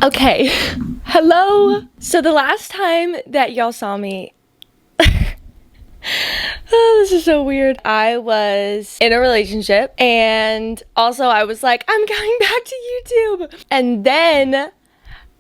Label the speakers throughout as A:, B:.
A: Okay, hello. So the last time that y'all saw me, oh, this is so weird. I was in a relationship, and also I was like, I'm going back to YouTube. And then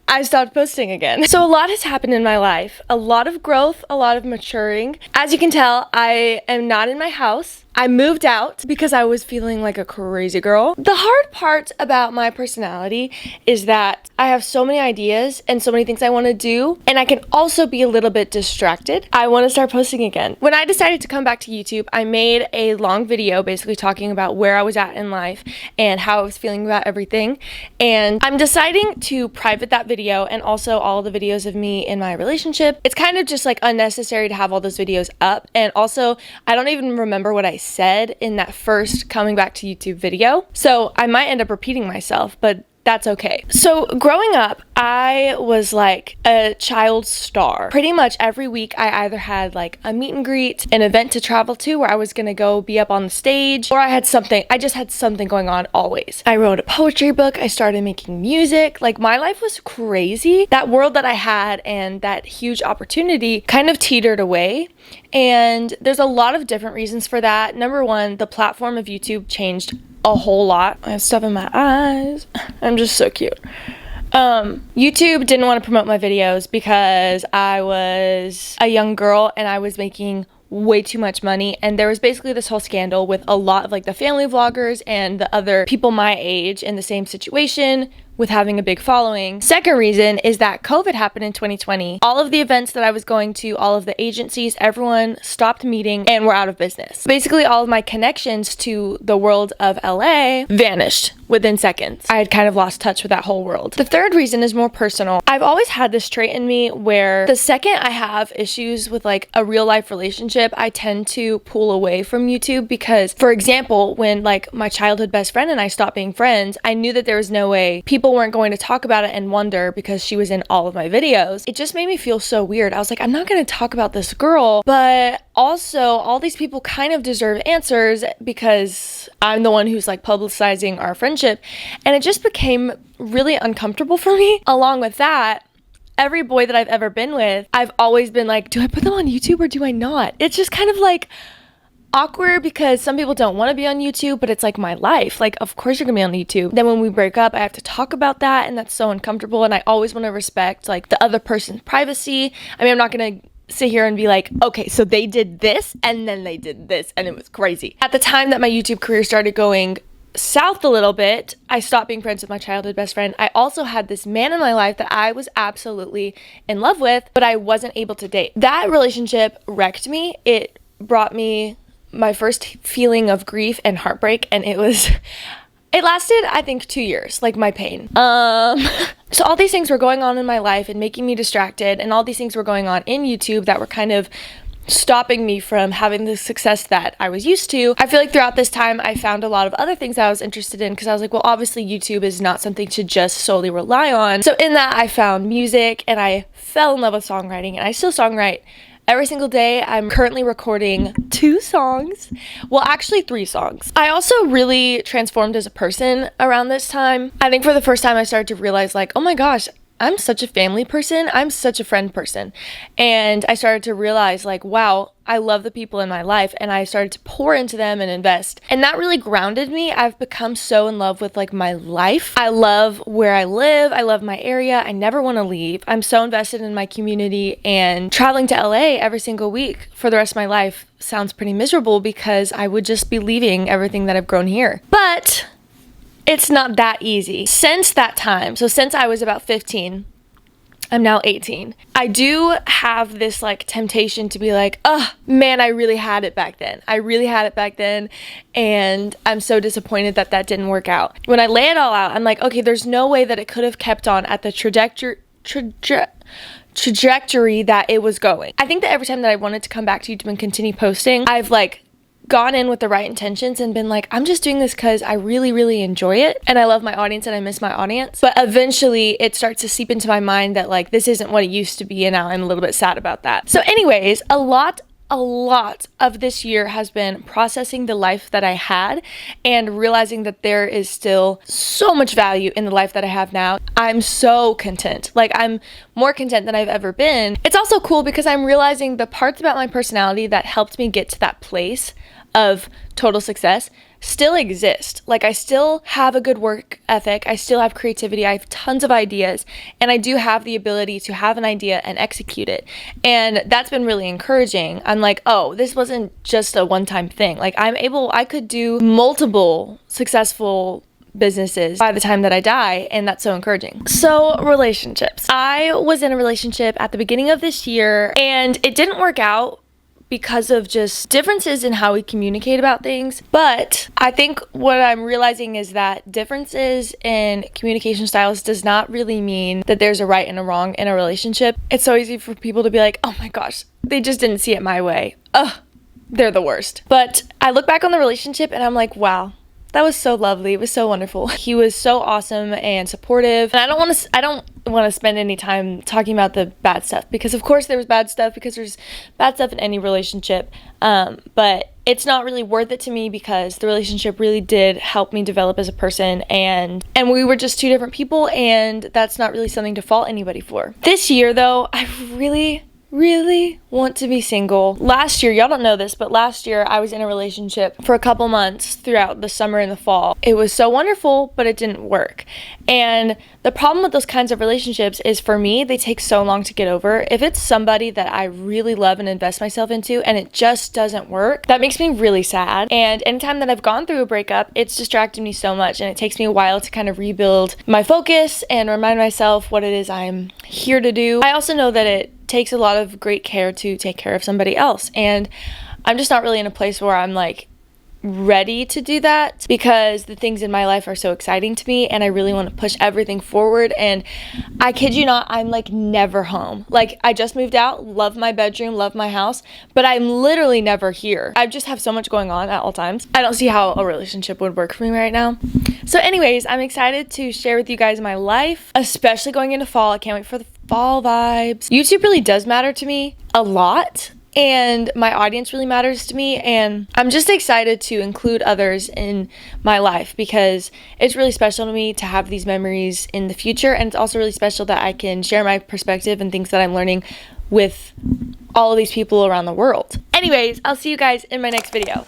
A: I stopped posting again. So a lot has happened in my life. A lot of growth, a lot of maturing. As you can tell, I am not in my house. I moved out because I was feeling like a crazy girl. The hard part about my personality is that I have so many ideas and so many things I want to do, and I can also be a little bit distracted. I want to start posting again. When I decided to come back to YouTube, I made a long video basically talking about where I was at in life and how I was feeling about everything. And I'm deciding to private that video and also all the videos of me in my relationship. It's kind of just like unnecessary to have all those videos up. And also, I don't even remember what I said in that first coming back to YouTube video. So I might end up repeating myself, but that's okay. So growing up, I was like a child star. Pretty much every week I either had like a meet and greet, an event to travel to where I was gonna go be up on the stage, or I just had something going on always. I wrote a poetry book, I started making music. Like, my life was crazy. That world that I had and that huge opportunity kind of teetered away. And there's a lot of different reasons for that. Number one, the platform of YouTube changed a whole lot. I have stuff in my eyes. I'm just so cute. YouTube didn't want to promote my videos because I was a young girl and I was making way too much money, and there was basically this whole scandal with a lot of like the family vloggers and the other people my age in the same situation with having a big following. Second reason is that COVID happened in 2020. All of the events that I was going to, all of the agencies, everyone stopped meeting and were out of business. Basically, all of my connections to the world of LA vanished within seconds. I had kind of lost touch with that whole world. The third reason is more personal. I've always had this trait in me where the second I have issues with like a real life relationship, I tend to pull away from YouTube because, for example, when like my childhood best friend and I stopped being friends, I knew that there was no way people weren't going to talk about it and wonder because she was in all of my videos. It just made me feel so weird. I was like, I'm not going to talk about this girl, but also all these people kind of deserve answers because I'm the one who's like publicizing our friendship. And it just became really uncomfortable for me. Along with that, every boy that I've ever been with, I've always been like, do I put them on YouTube or do I not? It's just kind of like awkward because some people don't want to be on YouTube, but it's like my life. Like, of course you're gonna be on YouTube. Then when we break up, I have to talk about that, and that's so uncomfortable. And I always want to respect like the other person's privacy. I mean, I'm not gonna sit here and be like, okay, so they did this and then they did this and it was crazy. At the time that my YouTube career started going south a little bit, I stopped being friends with my childhood best friend. I also had this man in my life that I was absolutely in love with, but I wasn't able to date. That relationship wrecked me. It brought me my first feeling of grief and heartbreak, and it lasted, I think, 2 years, like my pain. So all these things were going on in my life and making me distracted, and all these things were going on in YouTube that were kind of stopping me from having the success that I was used to. I feel like throughout this time, I found a lot of other things that I was interested in because I was like, well, obviously YouTube is not something to just solely rely on. So in that, I found music and I fell in love with songwriting, and I still songwrite every single day. I'm currently recording 2 songs. Well, actually 3 songs. I also really transformed as a person around this time. I think for the first time I started to realize like, oh my gosh, I'm such a family person. I'm such a friend person. And I started to realize like, wow, I love the people in my life, and I started to pour into them and invest. And that really grounded me. I've become so in love with like my life. I love where I live. I love my area. I never want to leave. I'm so invested in my community, and traveling to LA every single week for the rest of my life sounds pretty miserable because I would just be leaving everything that I've grown here. But it's not that easy. Since that time, so since I was about 15, I'm now 18. I do have this like temptation to be like, oh man, I really had it back then. And I'm so disappointed that that didn't work out. When I lay it all out, I'm like, okay, there's no way that it could have kept on at the trajectory that it was going. I think that every time that I wanted to come back to YouTube and continue posting, I've like gone in with the right intentions and been like, I'm just doing this because I really, really enjoy it and I love my audience and I miss my audience. But eventually it starts to seep into my mind that like this isn't what it used to be, and now I'm a little bit sad about that. So anyways, a lot a lot of this year has been processing the life that I had and realizing that there is still so much value in the life that I have now. I'm so content. Like, I'm more content than I've ever been. It's also cool because I'm realizing the parts about my personality that helped me get to that place of total success still exist. Like, I still have a good work ethic, I still have creativity, I have tons of ideas, and I do have the ability to have an idea and execute it. And that's been really encouraging. I'm like, oh, this wasn't just a one-time thing. Like, I could do multiple successful businesses by the time that I die, and that's so encouraging. So, relationships. I was in a relationship at the beginning of this year, and it didn't work out because of just differences in how we communicate about things. But I think what I'm realizing is that differences in communication styles does not really mean that there's a right and a wrong in a relationship. It's so easy for people to be like, oh my gosh, they just didn't see it my way. Ugh, they're the worst. But I look back on the relationship and I'm like, wow, that was so lovely. It was so wonderful. He was so awesome and supportive. And I don't want to spend any time talking about the bad stuff, because of course there was bad stuff, because there's bad stuff in any relationship. But it's not really worth it to me, because the relationship really did help me develop as a person, and we were just two different people, and that's not really something to fault anybody for. This year though, I really want to be single. Last year, y'all don't know this, but last year I was in a relationship for a couple months throughout the summer and the fall. It was so wonderful, but it didn't work. And the problem with those kinds of relationships is, for me, they take so long to get over. If it's somebody that I really love and invest myself into and it just doesn't work, that makes me really sad. And anytime that I've gone through a breakup, it's distracted me so much, and it takes me a while to kind of rebuild my focus and remind myself what it is I'm here to do. I also know that it takes a lot of great care to take care of somebody else, and I'm just not really in a place where I'm like ready to do that, because the things in my life are so exciting to me and I really want to push everything forward. And I kid you not, I'm like never home. Like, I just moved out, love my bedroom, love my house, but I'm literally never here. I just have so much going on at all times. I don't see how a relationship would work for me right now. So anyways, I'm excited to share with you guys my life, especially going into fall. I can't wait for the fall vibes. YouTube really does matter to me a lot, and my audience really matters to me, and I'm just excited to include others in my life, because it's really special to me to have these memories in the future, and it's also really special that I can share my perspective and things that I'm learning with all of these people around the world. Anyways, I'll see you guys in my next video.